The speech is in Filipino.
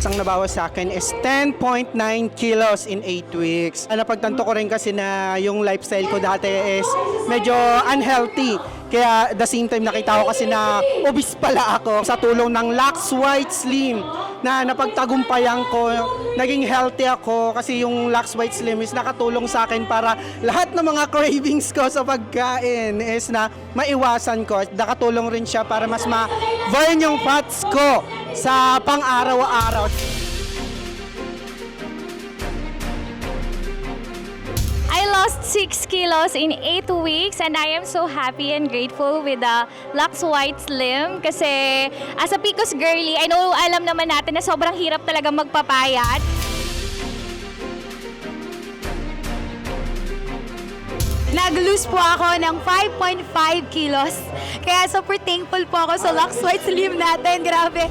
ang nabawas sa akin is 10.9 kilos in 8 weeks. Napagtanto ko rin kasi na yung lifestyle ko dati is medyo unhealthy. Kaya the same time nakita ko kasi na obese pala ako. Sa tulong ng Lux White Slim na napagtagumpayan ko, naging healthy ako kasi yung Lux White Slim is nakatulong sa akin para lahat ng mga cravings ko sa pagkain is na maiwasan ko. Nakatulong rin siya para mas ma-burn yung fats ko sa pang-araw-araw. I lost 6 kilos in 8 weeks and I am so happy and grateful with the Lux White Slim kasi as a Picos girly, I know alam naman natin na sobrang hirap talaga magpapayat. Nag-lose po ako ng 5.5 kilos. Kaya super thankful po ako sa Lux White Slim natin. Grabe.